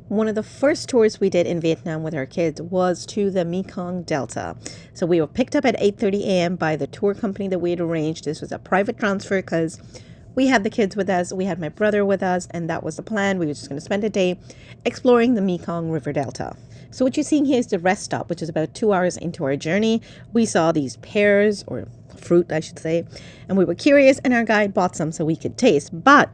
One of the first tours we did in Vietnam with our kids was to the Mekong Delta. So we were picked up at 8:30 a.m. by the tour company that we had arranged. This was a private transfer because we had the kids with us, we had my brother with us, and that was the plan. We were just going to spend a day exploring the Mekong River Delta. So what you're seeing here is the rest stop, which is about 2 hours into our journey. We saw these pears, or fruit I should say, and we were curious, and our guide bought some so we could taste. But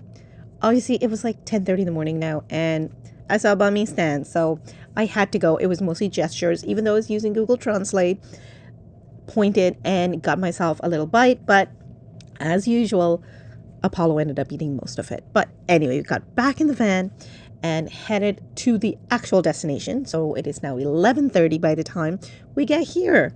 obviously it was like 10:30 in the morning now, and I saw a banh stand, so I had to go. It was mostly gestures, even though I was using Google Translate, pointed and got myself a little bite, but as usual, Apollo ended up eating most of it. But anyway, we got back in the van and headed to the actual destination. So it is now 11:30 by the time we get here.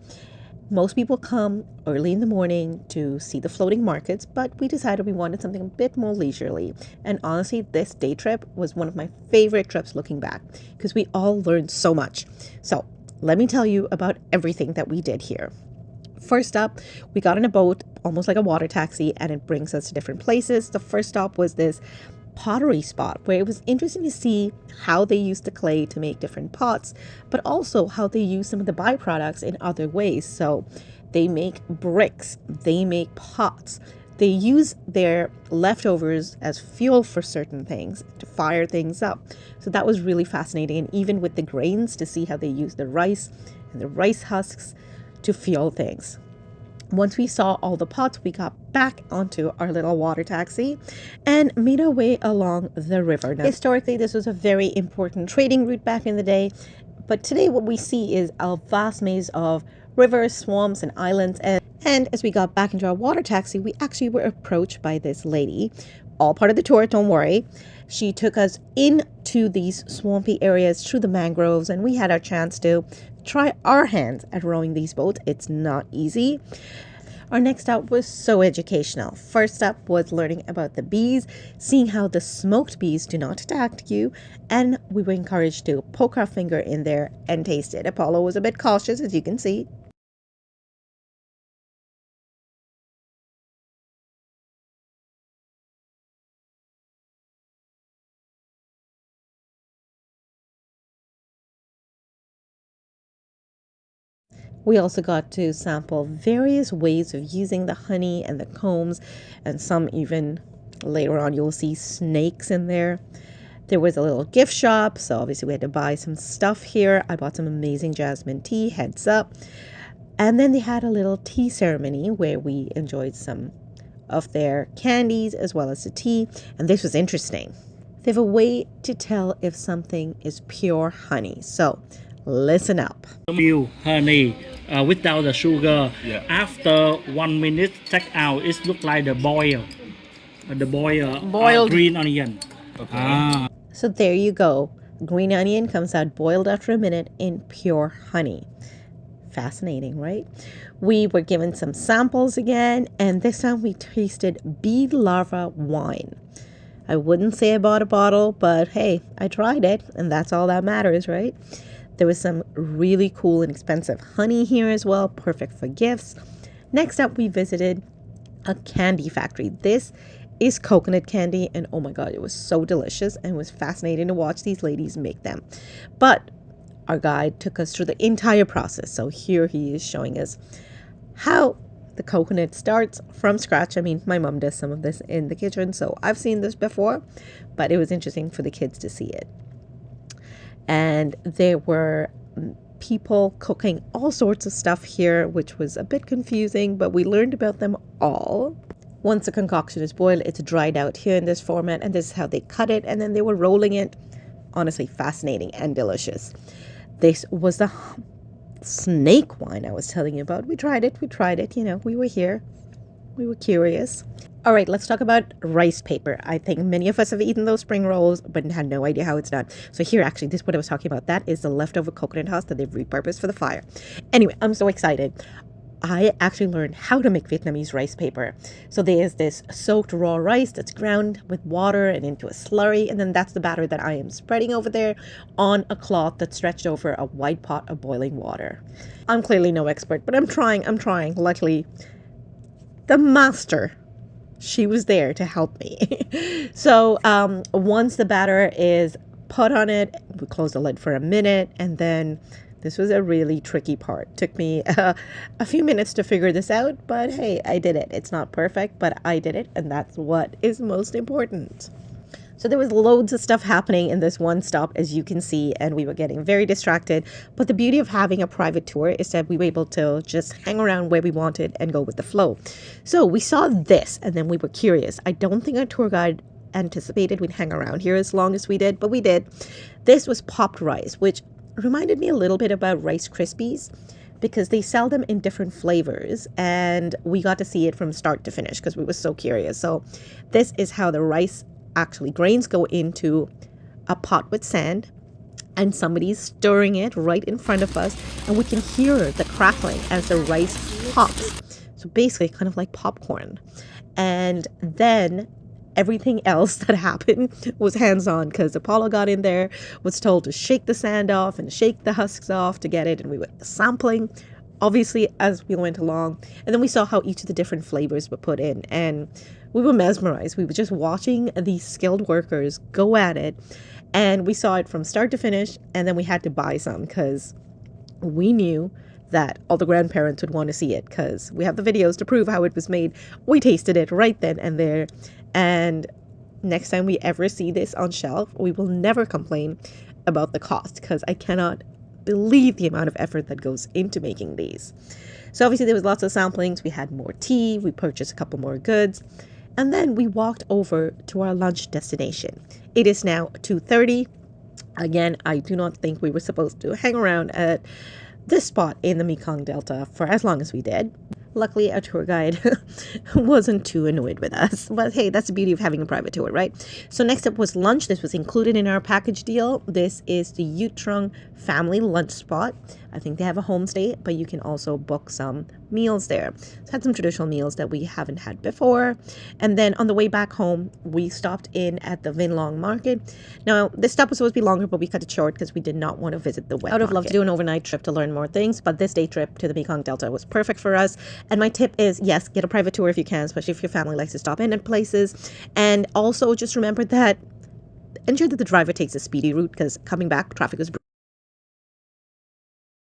Most people come early in the morning to see the floating markets, but we decided we wanted something a bit more leisurely. And honestly, this day trip was one of my favorite trips looking back because we all learned so much. So let me tell you about everything that we did here. First up, we got in a boat, almost like a water taxi, and it brings us to different places. The first stop was this pottery spot where it was interesting to see how they use the clay to make different pots, but also how they use some of the byproducts in other ways. So they make bricks, they make pots, they use their leftovers as fuel for certain things to fire things up. So that was really fascinating. And even with the grains, to see how they use the rice and the rice husks to fuel things. Once we saw all the pots, we got back onto our little water taxi and made our way along the river. Now, historically, this was a very important trading route back in the day, but today what we see is a vast maze of rivers, swamps, and islands. And as we got back into our water taxi, we actually were approached by this lady, all part of the tour, don't worry. She took us into these swampy areas through the mangroves, and we had our chance to try our hands at rowing these boats. It's not easy. Our next stop was so educational. First up was learning about the bees, seeing how the smoked bees do not attack you, and we were encouraged to poke our finger in there and taste it. Apollo was a bit cautious, as you can see. We also got to sample various ways of using the honey and the combs, and some even later on you'll see snakes in there. There was a little gift shop, so obviously we had to buy some stuff here. I bought some amazing jasmine tea, heads up. And then they had a little tea ceremony where we enjoyed some of their candies as well as the tea, and this was interesting. They have a way to tell if something is pure honey, so listen up. Pure honey without the sugar. Yeah. After 1 minute, take out. It look like the Boiled. green onion. Okay. So there you go. Green onion comes out boiled after a minute in pure honey. Fascinating, right? We were given some samples again, and this time we tasted bee larva wine. I wouldn't say I bought a bottle, but hey, I tried it, and that's all that matters, right? There was some really cool and expensive honey here as well, perfect for gifts. Next up, we visited a candy factory. This is coconut candy, and oh my god, it was so delicious, and it was fascinating to watch these ladies make them. But our guide took us through the entire process, so here he is showing us how the coconut starts from scratch. I mean, my mom does some of this in the kitchen, so I've seen this before, but it was interesting for the kids to see it. And there were people cooking all sorts of stuff here, which was a bit confusing, but we learned about them all. Once a concoction is boiled, it's dried out here in this format, and this is how they cut it, and then they were rolling it. Honestly, fascinating and delicious. This was the snake wine I was telling you about. We tried it, we were here. We were curious. All right, let's talk about rice paper. I think many of us have eaten those spring rolls, but had no idea how it's done. So here, actually, this is what I was talking about. That is the leftover coconut husk that they've repurposed for the fire. Anyway, I'm so excited. I actually learned how to make Vietnamese rice paper. So there's this soaked raw rice that's ground with water and into a slurry, and then that's the batter that I am spreading over there on a cloth that's stretched over a white pot of boiling water. I'm clearly no expert, but I'm trying. Luckily, the master, she was there to help me. So once the batter is put on it. We closed the lid for a minute, and then this was a really tricky part. Took me a few minutes to figure this out, but hey, I did it. It's not perfect, but I did it, and that's what is most important. So there was loads of stuff happening in this one stop, as you can see, and we were getting very distracted. But the beauty of having a private tour is that we were able to just hang around where we wanted and go with the flow. So we saw this, and then we were curious. I don't think our tour guide anticipated we'd hang around here as long as we did, but we did. This was popped rice, which reminded me a little bit about Rice Krispies, because they sell them in different flavors, and we got to see it from start to finish because we were so curious. So this is how the rice actually grains go into a pot with sand, and somebody's stirring it right in front of us, and we can hear the crackling as the rice pops. So basically kind of like popcorn. And then everything else that happened was hands-on, because Apollo got in there, was told to shake the sand off and shake the husks off to get it, and we were sampling obviously as we went along, and then we saw how each of the different flavors were put in, and we were mesmerized. We were just watching these skilled workers go at it, and we saw it from start to finish, and then we had to buy some because we knew that all the grandparents would want to see it, because we have the videos to prove how it was made. We tasted it right then and there, and next time we ever see this on shelf, we will never complain about the cost, because I cannot believe the amount of effort that goes into making these. So obviously there was lots of samplings. We had more tea, we purchased a couple more goods, and then we walked over to our lunch destination. It is now 2:30. Again, I do not think we were supposed to hang around at this spot in the Mekong Delta for as long as we did. Luckily, our tour guide wasn't too annoyed with us. But hey, that's the beauty of having a private tour, right? So next up was lunch. This was included in our package deal. This is the Yutrung family lunch spot. I think they have a homestay, but you can also book some meals there. So had some traditional meals that we haven't had before. And then on the way back home, we stopped in at the Vinlong market. Now, this stop was supposed to be longer, but we cut it short because we did not want to visit the wet market. I would have loved to do an overnight trip to learn more things, but this day trip to the Mekong Delta was perfect for us. And my tip is, yes, get a private tour if you can, especially if your family likes to stop in at places. And also just remember that ensure that the driver takes a speedy route, because coming back, traffic was